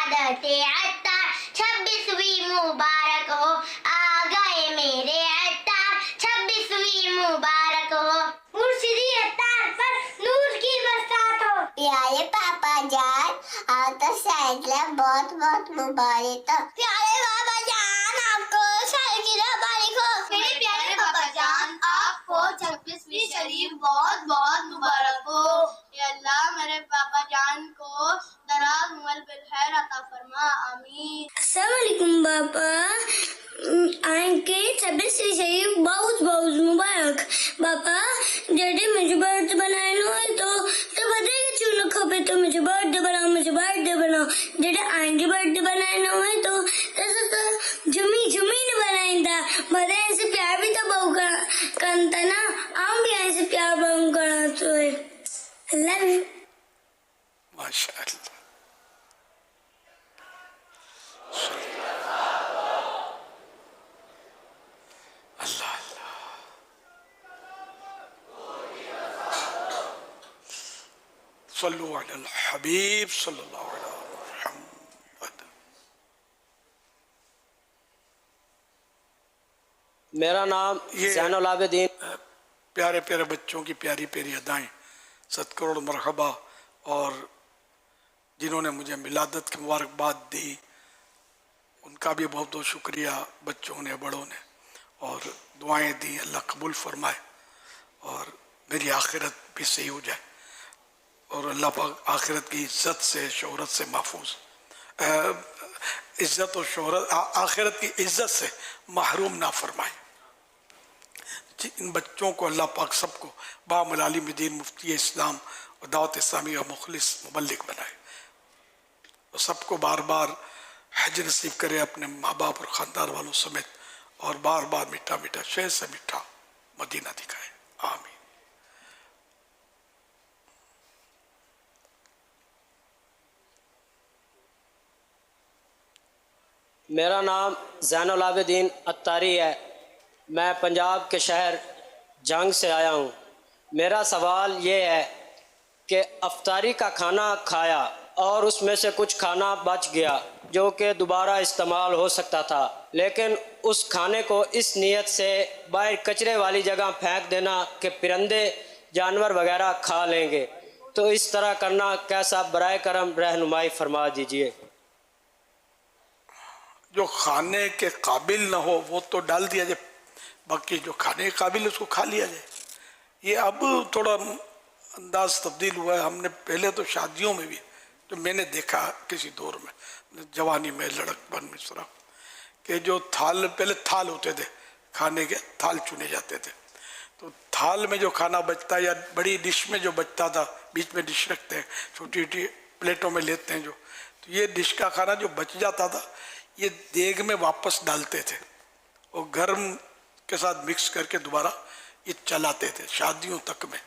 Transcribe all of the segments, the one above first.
سعادت عطار 26ویں مبارک ہو آ گئے میرے عطار 26ویں مبارک ہو مرشدی عطار پر نور کی برسات ہو پیارے پاپا جان آپ تو سائیکل بہت بہت مبارک ہو پیارے بابا جان آپ کو سائیکل مبارک ہو میرے پیارے پاپا جان آپ کو 26ویں شریف بہت بہت مبارک ہو یا اللہ میرے پاپا جان کو دراز عمر بالخیر عطا فرما آمین السلام علیکم باپا آئیں کے 26ویں شریف بہت بہت مبارک باپا ڈیڈی مجھے برتھ بنائے نو تو بتائے کہ چونو کھپے تو مجھے برتھ بناؤ ڈیڈی آئیں گے برتھ بنائے نو ہے تو جمی نے بنائیں دا بتائیں سے پیار بھی تو بہو کرتا نا آؤں بھی آئیں سے پیار بہو کرنا تو ہے اللہ بھی ماشاء اللہ اللہ اللہ صلو علی الحبیب صلی اللہ علیہ محمد. میرا نام یہ زین العابدین. پیارے پیارے بچوں کی پیاری پیاری ادائیں 7 کروڑ مرحبا اور جنہوں نے مجھے ملادت کی مبارکباد دی ان کا بھی بہت بہت شکریہ بچوں نے بڑوں نے اور دعائیں دی اللہ قبول فرمائے اور میری آخرت بھی صحیح ہو جائے اور اللہ پاک آخرت کی عزت سے شہرت سے محفوظ عزت اور شہرت آخرت کی عزت سے محروم نہ فرمائے. ان بچوں کو اللہ پاک سب کو بام العالم دین مفتی اسلام اور دعوت اسلامی کا مخلص مبلغ بنائے اور سب کو بار بار حج نصیب کرے اپنے ماں باپ اور خاندان والوں سمیت اور بار بار میٹھا میٹھا شہر سے میٹھا مدینہ دکھائے آمین. میرا نام زین العابدین عطاری ہے. میں پنجاب کے شہر جنگ سے آیا ہوں. میرا سوال یہ ہے کہ افطاری کا کھانا کھایا اور اس میں سے کچھ کھانا بچ گیا جو کہ دوبارہ استعمال ہو سکتا تھا لیکن اس کھانے کو اس نیت سے باہر کچرے والی جگہ پھینک دینا کہ پرندے جانور وغیرہ کھا لیں گے تو اس طرح کرنا کیسا؟ برائے کرم رہنمائی فرما دیجئے. جو کھانے کے قابل نہ ہو وہ تو ڈال دیا جائے باقی جو کھانے کے قابل ہے اس کو کھا لیا جائے. یہ اب تھوڑا انداز تبدیل ہوا ہے. ہم نے پہلے تو شادیوں میں بھی جو میں نے دیکھا کسی دور میں جوانی میں لڑک پن میں اس طرح کہ جو تھال پہلے تھال ہوتے تھے کھانے کے تھال چنے جاتے تھے تو تھال میں جو کھانا بچتا یا بڑی ڈش میں جو بچتا تھا بیچ میں ڈش رکھتے ہیں چھوٹی چھوٹی پلیٹوں میں لیتے ہیں جو تو یہ ڈش کا کھانا جو بچ جاتا تھا یہ دیگ میں واپس ڈالتے تھے اور گرم کے ساتھ مکس کر کے دوبارہ یہ چلاتے تھے شادیوں تک میں.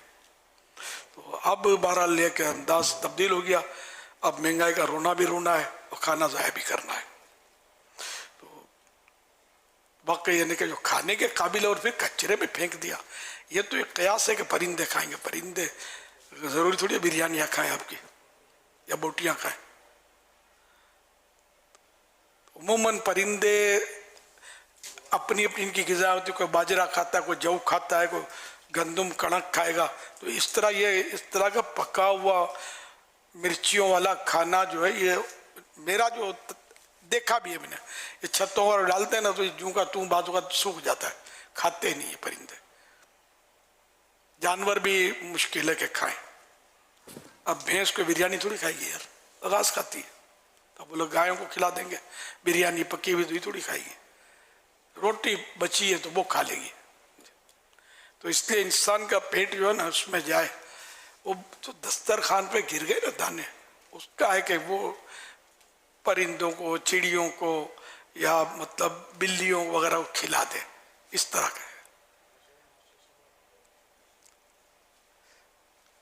تو اب بہرحال لے کے انداز تبدیل ہو گیا. اب مہنگائی کا رونا بھی رونا ہے اور کھانا ضائع بھی کرنا ہے. تو واقعی یعنی کہ جو کھانے کے قابل ہے اور پھر کچرے میں پھینک دیا یہ تو ایک قیاس ہے کہ پرندے کھائیں گے. پرندے ضروری تھوڑی ہے بریانیاں کھائیں آپ کی یا بوٹیاں کھائیں. عموماً پرندے اپنی اپنی ان کی غذا ہوتی ہے. کوئی باجرہ کھاتا ہے کوئی جو کھاتا ہے کوئی گندم کڑک کھائے گا. تو اس طرح یہ اس طرح کا پکا ہوا مرچیوں والا کھانا جو ہے یہ میرا جو دیکھا بھی ہے میں نے یہ چھتوں پر ڈالتے ہیں نا تو جوں کا توں بازو کا سوکھ جاتا ہے. کھاتے نہیں ہیں پرندے. جانور بھی مشکل ہے کہ کھائیں. اب بھینس کو بریانی تھوڑی کھائے گی یار گھاس کھاتی ہے. تو وہ لوگ گایوں کو کھلا دیں گے بریانی پکی ہوئی تو یہ تھوڑی کھائے گی. روٹی بچی ہے تو وہ کھا لے گی. تو اس لیے انسان کا پیٹ جو ہے نا اس میں جائے وہ جو دسترخوان پہ گر گئے نا دانے اس کا ہے کہ وہ پرندوں کو چڑیوں کو یا مطلب بلیوں وغیرہ کو کھلا دے اس طرح کا ہے.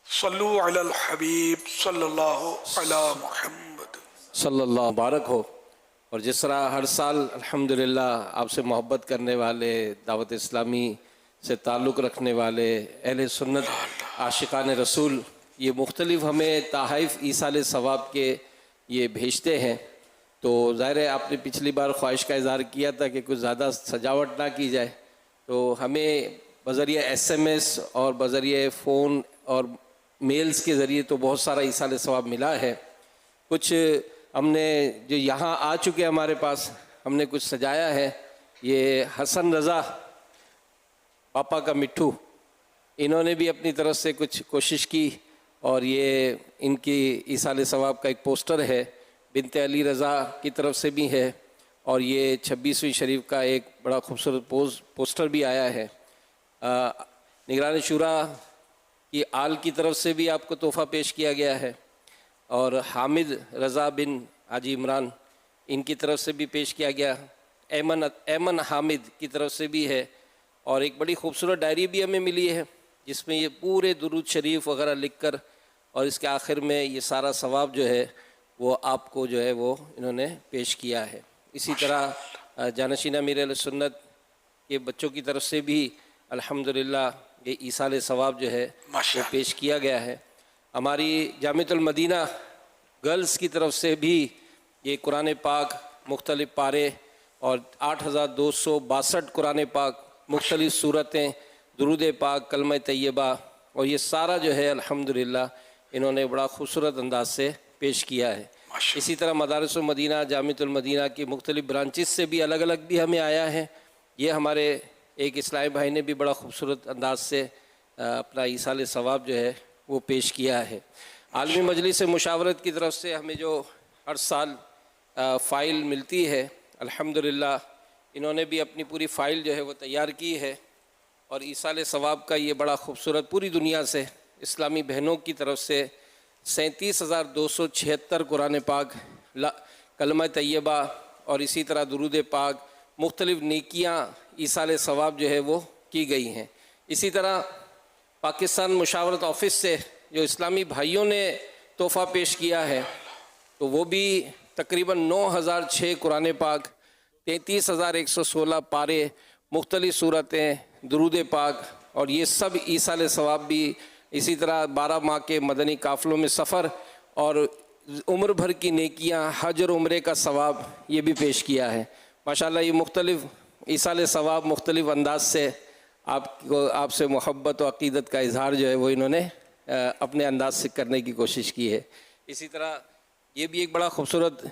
صلو علی الحبیب صلی اللہ علی محمد صلی اللہ مبارک ہو. اور جس طرح ہر سال الحمدللہ آپ سے محبت کرنے والے دعوت اسلامی سے تعلق رکھنے والے اہل سنت عاشقان رسول یہ مختلف ہمیں تحائف ایصال ثواب کے یہ بھیجتے ہیں تو ظاہر ہے آپ نے پچھلی بار خواہش کا اظہار کیا تھا کہ کچھ زیادہ سجاوٹ نہ کی جائے، تو ہمیں بذریعہ SMS اور بذریعہ فون اور میلز کے ذریعے تو بہت سارا ایصال ثواب ملا ہے. کچھ ہم نے جو یہاں آ چکے ہمارے پاس، ہم نے کچھ سجایا ہے. یہ حسن رضا پاپا کا مٹھو، انہوں نے بھی اپنی طرف سے کچھ کوشش کی، اور یہ ان کی ایصال ثواب کا ایک پوسٹر ہے. بنت علی رضا کی طرف سے بھی ہے، اور یہ 26ویں شریف کا ایک بڑا خوبصورت پوسٹر بھی آیا ہے. نگران شورا کی آل کی طرف سے بھی آپ کو تحفہ پیش کیا گیا ہے، اور حامد رضا بن حاجی عمران ان کی طرف سے بھی پیش کیا گیا. ایمن حامد کی طرف سے بھی ہے، اور ایک بڑی خوبصورت ڈائری بھی ہمیں ملی ہے جس میں یہ پورے درود شریف وغیرہ لکھ کر، اور اس کے آخر میں یہ سارا ثواب جو ہے وہ آپ کو جو ہے وہ انہوں نے پیش کیا ہے. اسی طرح جانشین امیر اہل سنت کے بچوں کی طرف سے بھی الحمدللہ یہ ایصال ثواب جو ہے وہ پیش کیا گیا ہے. ہماری جامعۃ المدینہ گرلز کی طرف سے بھی یہ قرآن پاک مختلف پارے اور 8262 قرآن پاک مختلف صورتیں، درود پاک، کلمہ طیبہ، اور یہ سارا جو ہے الحمدللہ انہوں نے بڑا خوبصورت انداز سے پیش کیا ہے. اسی طرح مدارس المدینہ، جامعۃ المدینہ کی مختلف برانچز سے بھی الگ الگ بھی ہمیں آیا ہے. یہ ہمارے ایک اسلامی بھائی نے بھی بڑا خوبصورت انداز سے اپنا ایصال ثواب جو ہے وہ پیش کیا ہے. عالمی مجلس مشاورت کی طرف سے ہمیں جو ہر سال فائل ملتی ہے، الحمدللہ انہوں نے بھی اپنی پوری فائل جو ہے وہ تیار کی ہے، اور ایصال ثواب کا یہ بڑا خوبصورت پوری دنیا سے اسلامی بہنوں کی طرف سے 37,276 قرآن پاک، کلمہ طیبہ، اور اسی طرح درود پاک، مختلف نیکیاں ایصال ثواب جو ہے وہ کی گئی ہیں. اسی طرح پاکستان مشاورت آفس سے جو اسلامی بھائیوں نے تحفہ پیش کیا ہے، تو وہ بھی تقریباً 9,006 قرآن پاک، 33,116 پارے، مختلف صورتیں، درود پاک، اور یہ سب ایصال ثواب بھی. اسی طرح 12 ماہ کے مدنی قافلوں میں سفر اور عمر بھر کی نیکیاں، حج اور عمرے کا ثواب یہ بھی پیش کیا ہے. ماشاءاللہ یہ مختلف ایصال ثواب مختلف انداز سے آپ سے محبت و عقیدت کا اظہار جو ہے وہ انہوں نے اپنے انداز سے کرنے کی کوشش کی ہے. اسی طرح یہ بھی ایک بڑا خوبصورت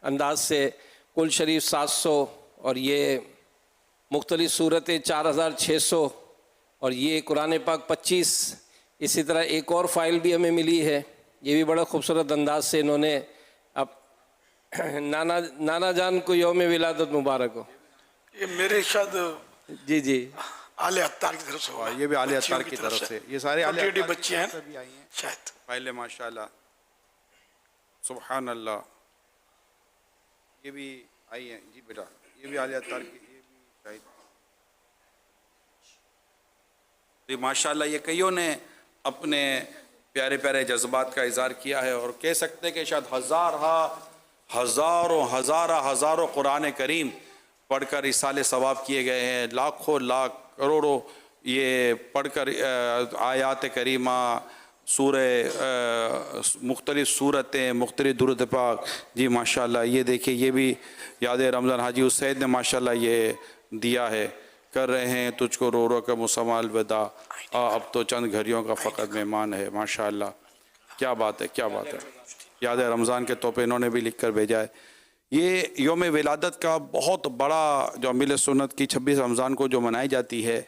انداز سے کل شریف 700، اور یہ مختلف صورتیں 4,600، اور یہ قرآن پاک 25. اسی طرح ایک اور فائل بھی ہمیں ملی ہے، یہ بھی بڑا خوبصورت انداز سے انہوں نے نانا جان کو یوم ولادت مبارک ہو. یہ میرے شاید جی آل عطار کی طرف سے ہوا، یہ بھی آل عطار کی طرف سے، یہ سارے آل عطار بچے ہیں بھی آئی ہیں شاید. پہلے. ماشاءاللہ، سبحان اللہ، یہ بھی آئی ہیں. جی بیٹا، یہ بھی آل عطار کی، یہ بھی شاید. جی ماشاءاللہ، یہ کئیوں نے اپنے پیارے پیارے جذبات کا اظہار کیا ہے، اور کہہ سکتے کہ شاید ہزاروں قرآن کریم پڑھ کر ایصال ثواب کیے گئے ہیں. لاکھوں لاکھ کروڑوں یہ پڑھ کر آیات کریمہ، مختلف صورتیں، مختلف درود پاک. جی ماشاءاللہ، یہ دیکھیں، یہ بھی یاد رمضان حاجی اسید نے ماشاءاللہ یہ دیا ہے. کر رہے ہیں تجھ کو رو رو کا مسمع الوداع، اب تو چند گھڑیوں کا فقط مہمان ہے. ماشاءاللہ، کیا بات ہے، کیا بات ہے. یاد رمضان کے طور پہ انہوں نے بھی لکھ کر بھیجا ہے. یہ یوم ولادت کا بہت بڑا جو امیر سنت کی 26 رمضان کو جو منائی جاتی ہے،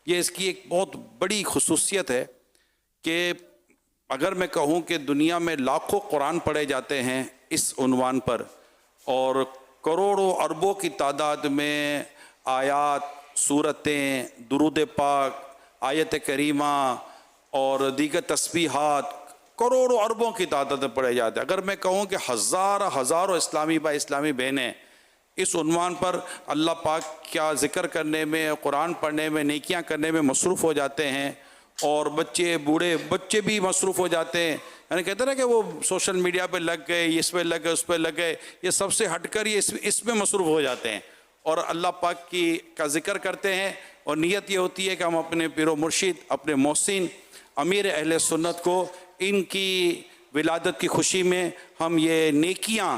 یہ اس کی ایک بہت بڑی خصوصیت ہے کہ اگر میں کہوں کہ دنیا میں لاکھوں قرآن پڑھے جاتے ہیں اس عنوان پر، اور کروڑوں اربوں کی تعداد میں آیات، صورتیں، درود پاک، آیت کریمہ اور دیگر تسبیحات کروڑوں اربوں کی تعداد میں پڑھے جاتے ہیں. اگر میں کہوں کہ ہزاروں اسلامی بھائی، اسلامی بہنیں اس عنوان پر اللہ پاک کیا ذکر کرنے میں، قرآن پڑھنے میں، نیکیاں کرنے میں مصروف ہو جاتے ہیں، اور بچے، بوڑھے بچے بھی مصروف ہو جاتے ہیں. یعنی کہتے ہیں نا کہ وہ سوشل میڈیا پہ لگ گئے، اس پہ لگ گئے، اس پہ لگ گئے، یہ سب سے ہٹ کر یہ اس میں مصروف ہو جاتے ہیں اور اللہ پاک کا ذکر کرتے ہیں. اور نیت یہ ہوتی ہے کہ ہم اپنے پیر و مرشد، اپنے محسن امیر اہل سنت کو ان کی ولادت کی خوشی میں ہم یہ نیکیاں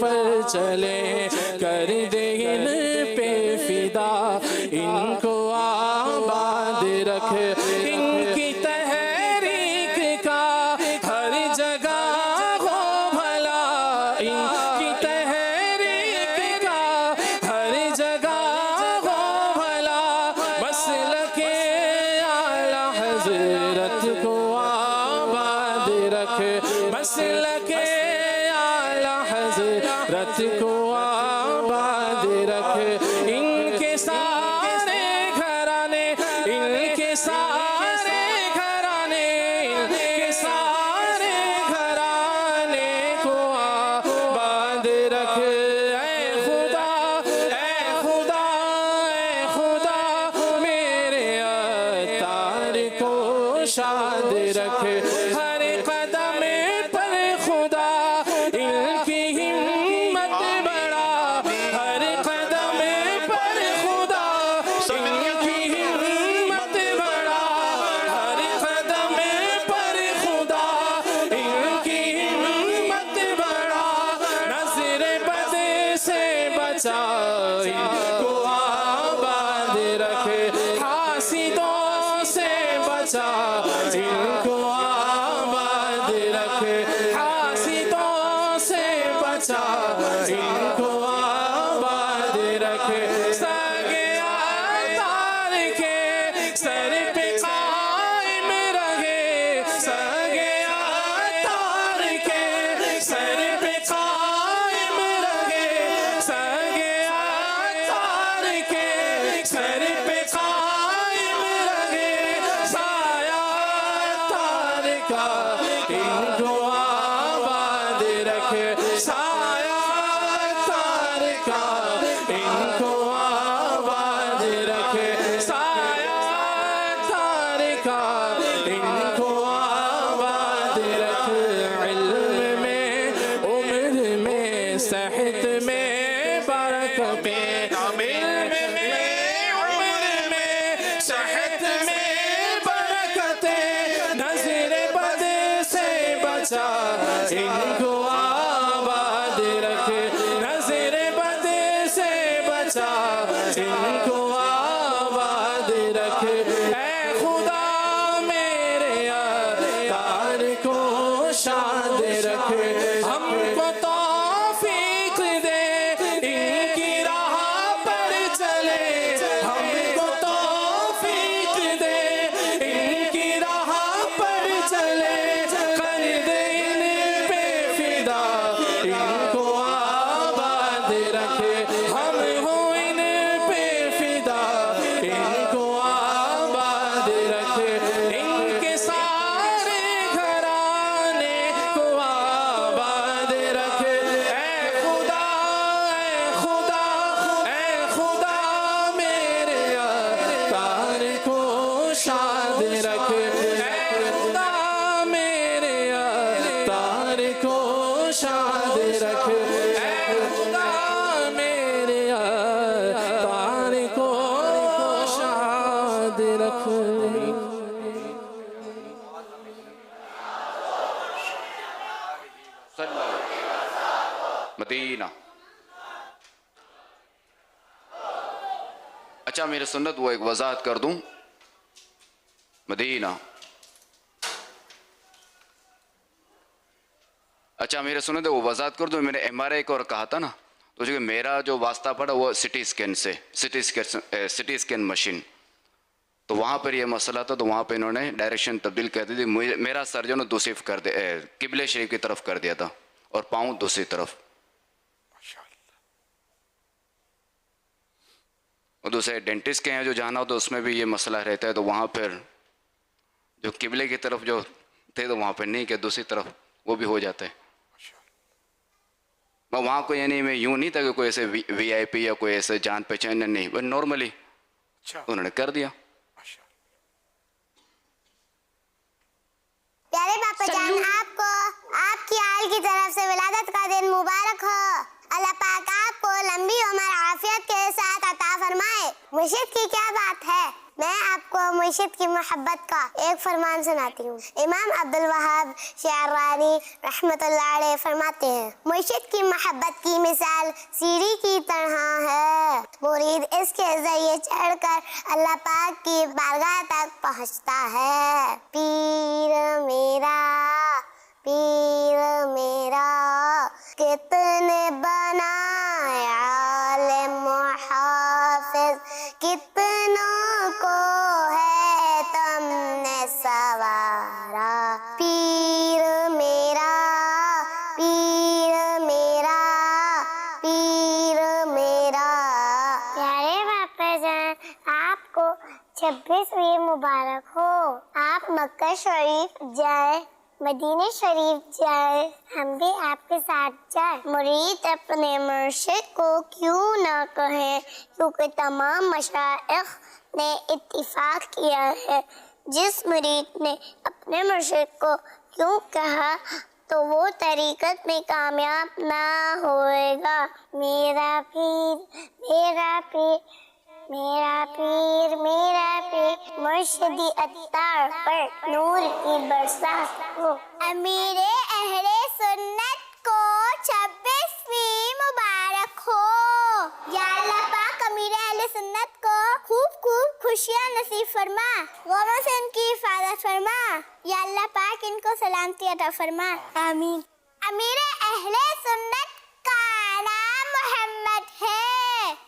پر چلے کر دے ان پہ فدا ان کو آباد رکھ ان کی تحریک کا ہر جگہ ہو بھلا ان کی تحریک کا ہر جگہ ہو بھلا مسلک اعلی حضرت کو آباد رکھ مسلک اعلی حضرت کو آباد رکھ ان کے سارے گھرانے ان کے سارے گھرانے ان کے سارے گھرانے کو آباد رکھ اے خدا اے خدا اے خدا میرے اتار کو شاد رکھ ہر قدم پر خدا ان کی ہمت بڑھا ہر قدم پر خدا ان کی ہمت بڑھا ہر قدم پر خدا ان کی ہمت بڑھا نظر بد سے بچا ان کو آباد رکھ حاسدوں سے بچا ان کو آباد رکھ حاسدوں سے بچا ان کو آباد رکھ سگے تار کے سر پہ قائم رہے سگے تار کے سر پہ قائم رہے سگے تار کے سر پہ قائم رہے سایہ تار کا ان کو آباد رکھ سایہ تار کا ان کو آباد رکھ سایہ تار کا ان کو آباد رکھ علم میں عمر میں صحت میں برکت میں علم میں عمر میں صحت میں برکت نظر بد سے بچا ان کو آباد رکھ نظر بد سے بچا ان کو آباد رکھ اے خدا میرے اتار کو شاد رکھ ہم کو توفیق دے ان کی راہ پر چلے ہم کو توفیق دے ان کی راہ پر چلے کر دے ان پہ فدا ان کو آباد رکھ ہم ہوں ان پہ فدا ان کو آباد رکھ ان کے سارے گھرانے کو آباد رکھ اے خدا اے خدا اے خدا میرے اتار کو شاد رکھ اے خدا میرے اتار کو شاد رکھ اے خدا میرے اتار کو شاد رکھ مدینہ اچھا میرے سنت وہ ایک وضاحت کر دوں مدینہ اچھا میرے سنت وہ وضاحت کر دوں میں نے ایم آر آئی کو اور کہا تھا نا تو جو میرا جو واسطہ پڑا وہ سٹی اسکین سے سٹی اسکین مشین تو وہاں پر یہ مسئلہ تھا تو وہاں پہ انہوں نے ڈائریکشن تبدیل کر دی تھی میرا سر جو نا دوسری کر دیا قبلہ شریف کی طرف کر دیا تھا اور پاؤں دوسری طرف اور دوسرے ڈینٹسٹ کے ہیں جو جانا ہو تو اس میں بھی یہ مسئلہ رہتا ہے تو وہاں پھر جو قبلے کی طرف جو تھے تو وہاں پہ نہیں کہ دوسری طرف وہ بھی ہو جاتا ہے وہاں کو یعنی میں یوں نہیں تھا کہ کوئی ایسے وی آئی پی یا کوئی ایسے جان پہچان نہیں بس نارملی انہوں نے کر دیا پیارے پاپا جان آپ کو آپ کی آل کی طرف سے ولادت کا دن مبارک ہو اللہ پاک آپ کو لمبی عمر عافیت کے ساتھ عطا فرمائے مرشد کی کیا بات ہے؟ میں آپ کو مرشد کی محبت کا ایک فرمان سناتی ہوں۔ امام عبدالوہاب شعرانی رحمۃ اللہ علیہ فرماتے ہیں، مرشد کی محبت کی مثال سیڑھی کی طرح ہے، مرید اس کے ذریعے چڑھ کر اللہ پاک کی بارگاہ تک پہنچتا ہے۔ پیر میرا کتنے بنائے عالم حافظ، کتنوں کو ہے تم نے سوارا۔ پیر میرا پیارے باپا جان، آپ کو 26ویں مبارک ہو۔ آپ مکہ شریف جائے، مدینہ شریف جائے، ہم بھی آپ کے ساتھ جائیں۔ مرید اپنے مرشد کو کیوں نہ کہیں، کیونکہ تمام مشائخ نے اتفاق کیا ہے، جس مرید نے اپنے مرشد کو کیوں کہا تو وہ طریقت میں کامیاب نہ ہوئے گا۔ میرا پیر مرشدی عطار پر نور کی برسات ہو۔ امیر اہل سنت کو 26ویں مبارک ہو۔ یا اللہ پاک امیر اہل سنت کو خوب خوشیاں نصیب فرما، غموں سے ان کی حفاظت فرما۔ یا اللہ پاک ان کو سلامتی عطا فرما، آمین۔ امیر اہل سنت کا نام محمد ہے،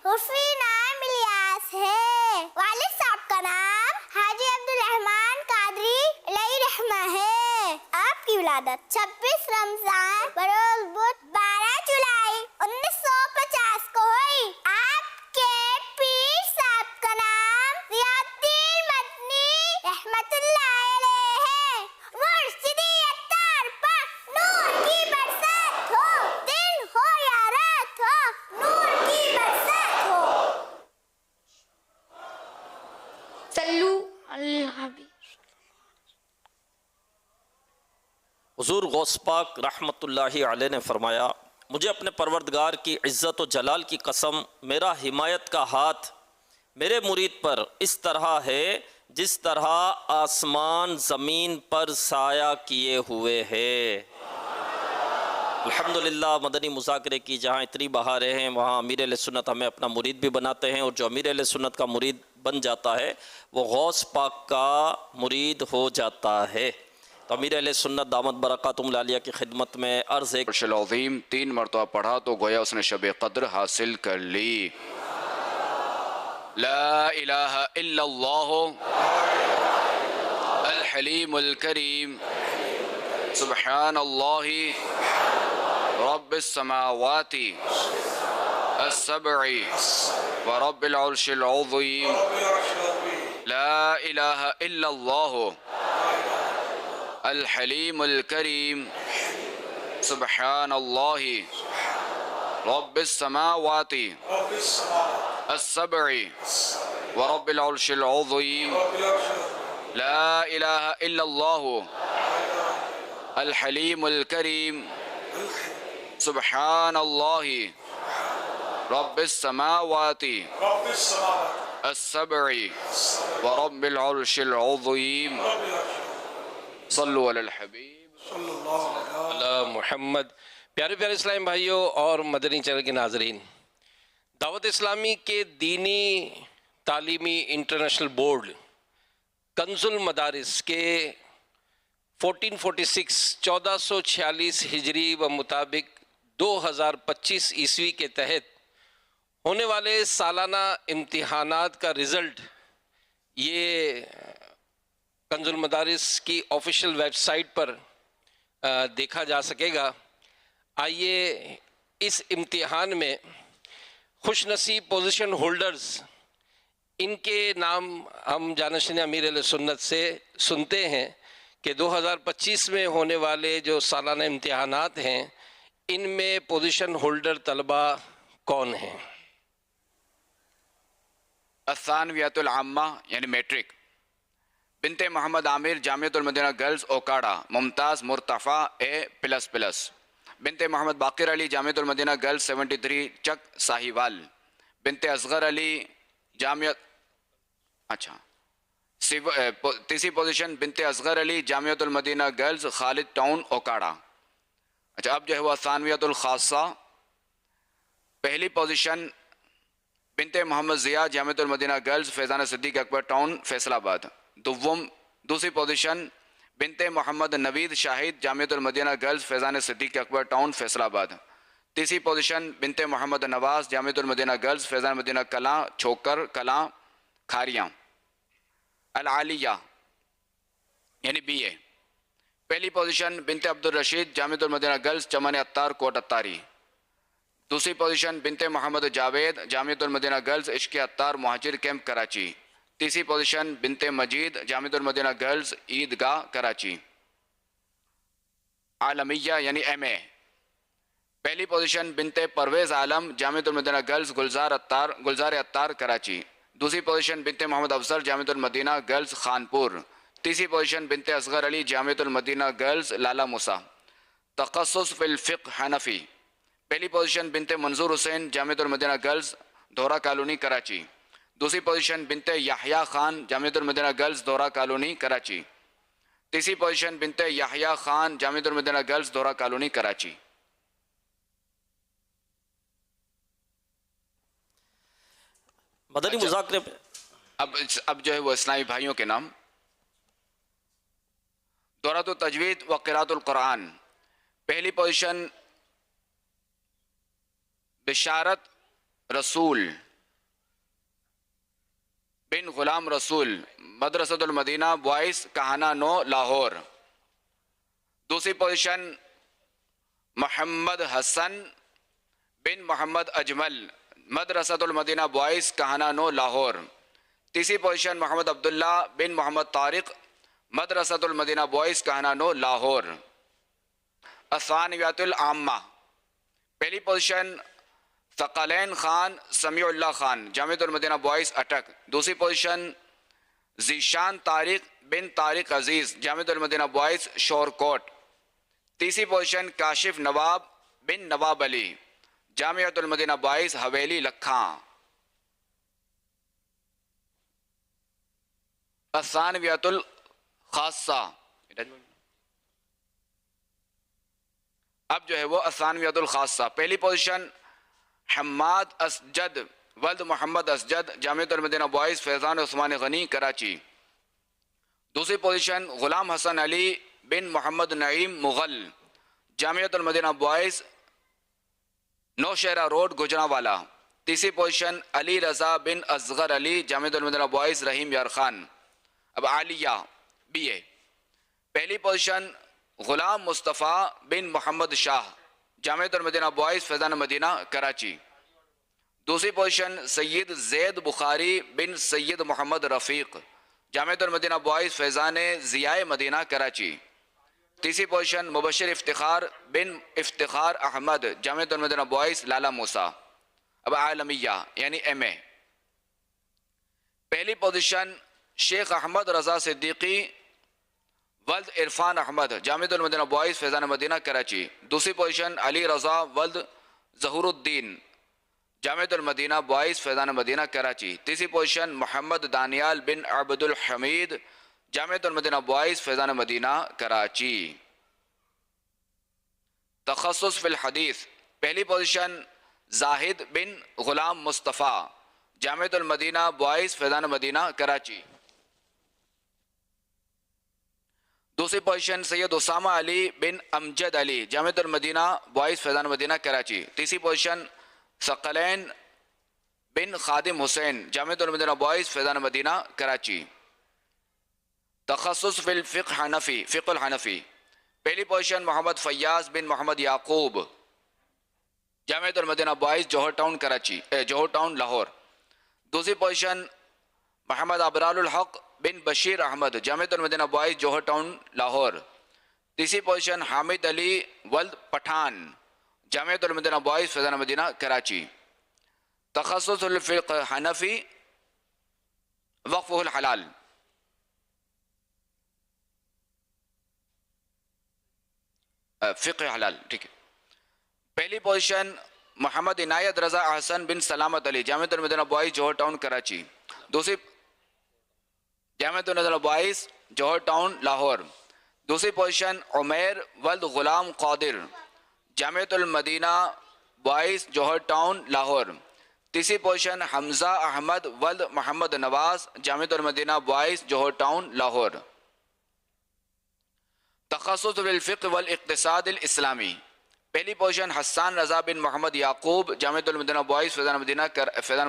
حفی نام الیاس ہے، والد صاحب کا نام حاجی عبدالرحمن قادری علیہ رحمہ ہے۔ آپ کی ولادت 26 رمضان بروز بدھ 12 جولائی 1950 کو ہوئی۔ آپ کے پیر صاحب کا نام ضیاء الدین مدنی رحمت اللہ علیہ ہے۔ مرشدی عطار پر نور کی برسات ہو، دن ہو یا رات ہو، نور کی برسات ہو۔ صلو علی الحبیب۔ حضور غوث پاک رحمۃ اللہ علیہ نے فرمایا، مجھے اپنے پروردگار کی عزت و جلال کی قسم، میرا حمایت کا ہاتھ میرے مرید پر اس طرح ہے جس طرح آسمان زمین پر سایہ کیے ہوئے ہے۔ الحمدللہ مدنی مذاکرے کی جہاں اتنی بہاریں ہیں، وہاں امیر اہل سنت ہمیں اپنا مرید بھی بناتے ہیں، اور جو امیر اہل سنت کا مرید بن جاتا ہے وہ غوث پاک کا مرید ہو جاتا ہے۔ تو امیر اہل سنت دامت برکاتہم العالیہ کی خدمت میں عرض ہے، عرش العظیم 3 مرتبہ پڑھا تو گویا اس نے شب قدر حاصل کر لی۔ لا الہ الا اللہ الحلیم الکریم سبحان اللہ رب السماوات السبع ورب العرش العظیم۔ لا الہ الا اللہ الحلیم الکریم سبحان اللہ رب السماوات السبع ورب العرش العظیم۔ لا الہ الا اللہ الحلیم الکریم سبحان اللہ رب السماوات السبع ورب العرش العظیم۔ صلو علی الحبیب اللہ محمد۔ پیارے پیارے اسلامی بھائیوں اور مدنی چینل کے ناظرین، دعوت اسلامی کے دینی تعلیمی انٹرنیشنل بورڈ کنز المدارس کے 1446 ہجری و مطابق 2025 عیسوی کے تحت ہونے والے سالانہ امتحانات کا رزلٹ یہ کنز المدارس کی آفیشیل ویب سائٹ پر دیکھا جا سکے گا۔ آئیے اس امتحان میں خوش نصیب پوزیشن ہولڈرز، ان کے نام ہم جانشین امیر اہل سنت سے سنتے ہیں کہ 2025 میں ہونے والے جو سالانہ امتحانات ہیں ان میں پوزیشن ہولڈر طلبہ کون ہیں؟ الثانویۃ العامہ یعنی میٹرک، بنت محمد عامر جامعۃ المدینہ گرلز اوکاڑا ممتاز مرتفع A++، بنت محمد باقر علی جامعۃ المدینہ گرلز 73 چک ساہیوال، بنت اصغر علی جامعہ اچھا تیسری پوزیشن بنت اصغر علی جامعۃ المدینہ گرلز خالد ٹاؤن اوکاڑا. اچھا اب جو ہے وہ ثانویۃ الخاصہ پہلی پوزیشن بنت محمد ضیاء جامعۃ المدینہ گرلز فیضان صدیق اکبر ٹاؤن فیصل آباد. دوسری پوزیشن بنت محمد نوید شاہد جامعۃ المدینہ گرلز فیضان صدیق اکبر ٹاؤن فیصل آباد. تیسری پوزیشن بنت محمد نواز جامعۃ المدینہ گرلز فیضان مدینہ کلاں چھوکر کلاں کھاریاں. العالیہ یعنی بی اے پہلی پوزیشن بنت عبد الرشید جامعۃ المدینہ گرلز چمن اتار کوٹ اتاری. دوسری پوزیشن بنت محمد جاوید جامعۃ المدینہ گرلز عشق اتار مہاجر کیمپ کراچی. تیسری پوزیشن بنت مجید جامعۃ المدینہ گرلز عیدگاہ کراچی. عالمیہ یعنی ایم اے پہلی پوزیشن بنت پرویز عالم جامعۃ المدینہ گرلز گلزار اتار کراچی. دوسری پوزیشن بنت محمد افضل جامعۃ المدینہ گرلز خانپور. تیسری پوزیشن بنت اصغر علی جامعۃ المدینہ گرلز لالا موسیٰ. تخصص فی الفقہ حنفی پہلی پوزیشن بنت منظور حسین جامعۃ المدینہ گرلز دھورا کالونی کراچی. دوسری پوزیشن بنت یحییٰ خان جامعۃ المدینہ گرلز دھورا کالونی کراچی. تیسری پوزیشن بنت یحییٰ خان جامعۃ المدینہ گرلز دھورا کالونی کراچی. مدنی مذاکرے پہ اب جو ہے وہ اسلامی بھائیوں کے نام دورۃ التجوید و قراءۃ القرآن پہلی پوزیشن بشارت رسول بن غلام رسول مدرسۃ المدینہ بوائز کہانہ نو لاہور. دوسری پوزیشن محمد حسن بن محمد اجمل مدرسۃ المدینہ بوائز کہانہ نو لاہور. تیسری پوزیشن محمد عبداللہ بن محمد طارق مدرسۃ المدینہ بوائز کہانہ نو لاہور. الثانویات العامہ پہلی پوزیشن ثقلین خان سمیع اللہ خان جامعۃ المدینہ بوائز اٹک. دوسری پوزیشن ذیشان طارق بن طارق عزیز جامعۃ المدینہ بوائز شورکوٹ. تیسری پوزیشن کاشف نواب بن نواب علی جامعۃ المدینہ بوائز حویلی لکھاں. الثانویات الخاصہ اب جو ہے وہ الثانویات الخاصہ پہلی پوزیشن حماد اسجد ولد محمد اسجد جامعۃ المدینہ بوائز فیضان عثمان غنی کراچی. دوسری پوزیشن غلام حسن علی بن محمد نعیم مغل جامعۃ المدینہ بوائز نوشہرہ روڈ گجرانوالہ. تیسری پوزیشن علی رضا بن اصغر علی جامعۃ المدینہ بوائز رحیم یار خان. اب عالیہ بی اے پہلی پوزیشن غلام مصطفیٰ بن محمد شاہ جامعۃ المدینہ بوائز فیضان مدینہ کراچی. دوسری پوزیشن سید زید بخاری بن سید محمد رفیق جامعۃ المدینہ بوائز فیضان ضیاء مدینہ کراچی. تیسری پوزیشن مبشر افتخار بن افتخار احمد جامعۃ المدینہ بوائز لالا موسیٰ. اب عالمیہ یعنی ایم اے پہلی پوزیشن شیخ احمد رضا صدیقی ولد عرفان احمد جامعۃ المدینہ بوائز فیضان مدینہ کراچی. دوسری پوزیشن علی رضا ولد ظہور الدین جامعۃ المدینہ بوائز فیضان مدینہ کراچی. تیسری پوزیشن محمد دانیال بن عبد الحمید جامعۃ المدینہ بوائز فیضان مدینہ کراچی. تخصص فی الحدیث پہلی پوزیشن زاہد بن غلام مصطفیٰ جامعۃ المدینہ بوائز فیضان مدینہ کراچی. دوسری پوزیشن سید اسامہ علی بن امجد علی جامعۃ المدینہ بوائز فیضان مدینہ کراچی. تیسری پوزیشن ثقلین بن خادم حسین جامعۃ المدینہ بوائز فیضان مدینہ کراچی. تخصص فی الفقہ حنفی فقہ الحنفی پہلی پوزیشن محمد فیاض بن محمد یعقوب جامعۃ المدینہ بوائز جوہر ٹاؤن کراچی جوہر ٹاؤن لاہور. دوسری پوزیشن محمد ابرار الحق بن بشیر احمد جامعۃ المدینہ بوائز جوہر ٹاؤن لاہور. تیسری پوزیشن حامد علی ولد پٹھان جامعۃ المدینہ بوائز فیضان مدینہ کراچی. تخصص الفقہ حنفی وقفہ الحلال فقہ حلال ٹھیک ہے. پہلی پوزیشن محمد عنایت رضا احسن بن سلامت علی جامعۃ المدینہ بوائز جوہر ٹاؤن کراچی. دوسری جامعۃ المدینہ بوائز جوہر ٹاؤن لاہور. دوسری پوزیشن عمیر ولد غلام قادر جامعۃ المدینہ بوائز جوہر ٹاؤن لاہور. تیسری پوزیشن حمزہ احمد ولد محمد نواز جامعۃ المدینہ بوائز جوہر ٹاؤن لاہور. تخصص بالفقہ والاقتصاد الاسلامی. پہلی پوزیشن حسان رضا بن محمد یعقوب جامعۃ المدینہ بوائز فیضان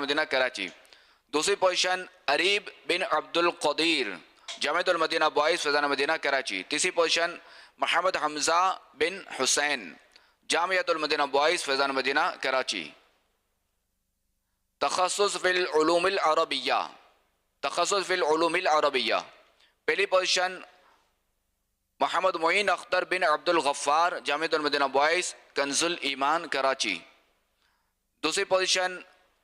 مدینہ کراچی. دوسری پوزیشن عریب بن عبد القدیر جامعۃ المدینہ بوائز فیضان مدینہ کراچی. تیسری پوزیشن محمد حمزہ بن حسین جامعۃ المدینہ بوائز فیضان مدینہ کراچی. تخصص فی العلوم العربیہ. تخصص فی العلوم العربیہ. پہلی پوزیشن محمد معین اختر بن عبد الغفار جامعۃ المدینہ بوائز کنز الایمان کراچی. دوسری پوزیشن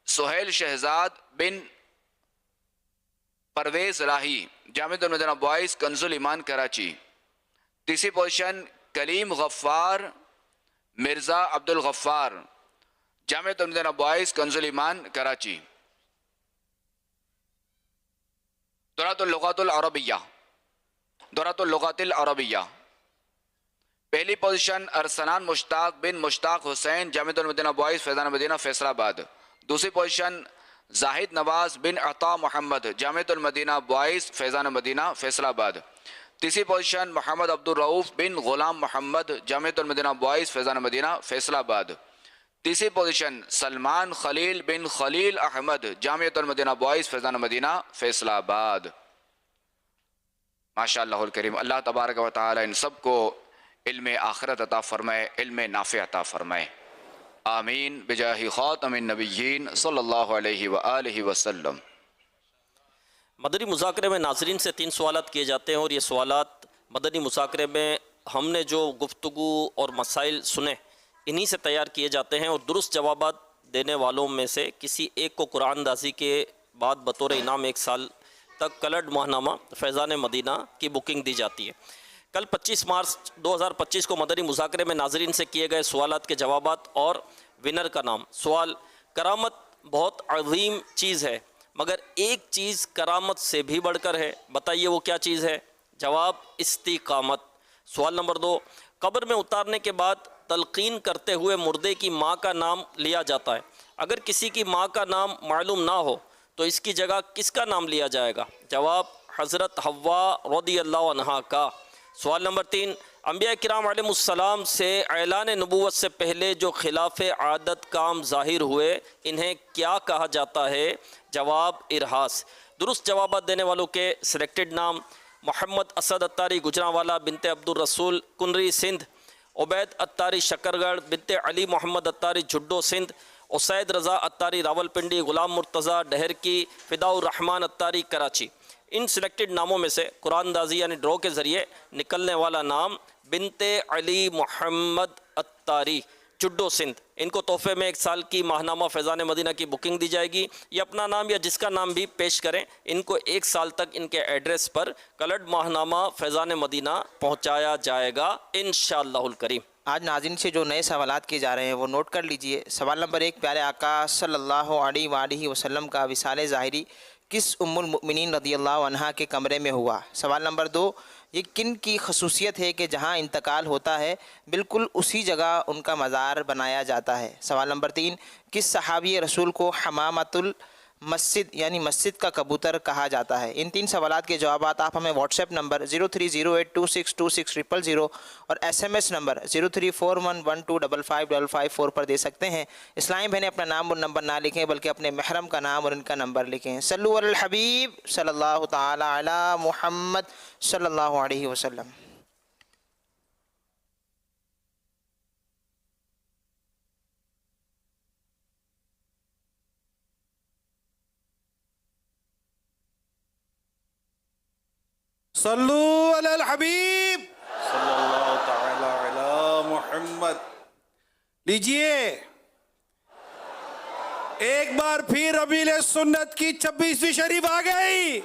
سہیل شہزاد بن پرویز راہی جامعۃ المدینہ بوائز کنز الایمان کراچی. تیسری پوزیشن کلیم غفار مرزا عبد الغفار جامعۃ المدینہ بوائز کنز الایمان کراچی. دورۃ اللغات العربیہ. دورۃ اللغات العربیہ. پہلی پوزیشن ارسلان مشتاق بن مشتاق حسین جامعۃ المدینہ بوائز فیضان مدینہ فیصل آباد. دوسری پوزیشن زاہد نواز بن عطا محمد جامعۃ المدینہ بوائز فیضان مدینہ فیصل آباد. تیسری پوزیشن محمد عبد الرؤوف بن غلام محمد جامعۃ المدینہ بوائز فیضان مدینہ فیصل آباد. تیسری پوزیشن سلمان خلیل بن خلیل احمد جامعۃ المدینہ بوائز فیضان مدینہ فیصل آباد. ماشاء اللہ الکریم. اللہ تبارک و تعالی ان سب کو علم آخرت عطا فرمائے, علم نافع عطا فرمائے. آمین بجاہ خاتم النبیین صلی اللہ علیہ وآلہ وسلم. مدنی مذاکرے میں ناظرین سے 3 سوالات کیے جاتے ہیں اور یہ سوالات مدنی مذاکرے میں ہم نے جو گفتگو اور مسائل سنے انہی سے تیار کیے جاتے ہیں اور درست جوابات دینے والوں میں سے کسی ایک کو قرآن اندازی کے بعد بطور انعام 1 سال تک کلرڈ ماہنامہ فیضان مدینہ کی بکنگ دی جاتی ہے. کل 25 مارچ 2025 کو مدنی مذاکرے میں ناظرین سے کیے گئے سوالات کے جوابات اور ونر کا نام. سوال: کرامت بہت عظیم چیز ہے مگر ایک چیز کرامت سے بھی بڑھ کر ہے, بتائیے وہ کیا چیز ہے؟ جواب: استقامت. سوال نمبر 2: قبر میں اتارنے کے بعد تلقین کرتے ہوئے مردے کی ماں کا نام لیا جاتا ہے. اگر کسی کی ماں کا نام معلوم نہ ہو تو اس کی جگہ کس کا نام لیا جائے گا؟ جواب: حضرت حوا رضی اللہ عنہا کا. سوال نمبر 3: انبیاء کرام علیہ السلام سے اعلان نبوت سے پہلے جو خلاف عادت کام ظاہر ہوئے انہیں کیا کہا جاتا ہے؟ جواب: ارہاس. درست جوابات دینے والوں کے سلیکٹڈ نام: محمد اسد اتاری گجرانوالا بنت عبد الرسول کنری سندھ, عبید اتاری شکرگڑھ بنت علی محمد اتاری جھڈو سندھ, اسید رضا اتاری راولپنڈی, غلام مرتضیٰ ڈہرکی, فداء الرحمن اتاری کراچی. ان سلیکٹڈ ناموں میں سے قرآن اندازی یعنی ڈرو کے ذریعے نکلنے والا نام بنت علی محمد اتاری چڈو سندھ. ان کو تحفے میں 1 سال کی ماہنامہ فیضان مدینہ کی بکنگ دی جائے گی. یہ اپنا نام یا جس کا نام بھی پیش کریں ان کو 1 سال تک ان کے ایڈریس پر کلرڈ ماہنامہ فیضان مدینہ پہنچایا جائے گا انشاءاللہ الکریم. آج ناظرین سے جو نئے سوالات کیے جا رہے ہیں وہ نوٹ کر لیجئے. سوال نمبر 1: پیارے آقا صلی اللہ علیہ وآلہ وسلم کا وصال ظاہری کس ام المؤمنین رضی اللہ عنہا کے کمرے میں ہوا؟ سوال نمبر 2: یہ کن کی خصوصیت ہے کہ جہاں انتقال ہوتا ہے بالکل اسی جگہ ان کا مزار بنایا جاتا ہے؟ سوال نمبر 3: کس صحابی رسول کو حمامۃ المسجد یعنی مسجد کا کبوتر کہا جاتا ہے؟ ان 3 سوالات کے جوابات آپ ہمیں واٹس ایپ نمبر 0308262600 اور SMS نمبر 0341125555 پر دے سکتے ہیں. اسلامی بہنیں اپنا نام اور نمبر نہ لکھیں بلکہ اپنے محرم کا نام اور ان کا نمبر لکھیں. صلو علی الحبیب صلی اللہ تعالی علی محمد صلی اللہ علیہ وسلم. صلو علی الحبیب صلی اللہ تعالی علی محمد. لیجئے ایک بار پھر ربیع سنت کی 26ویں شریف آ گئی.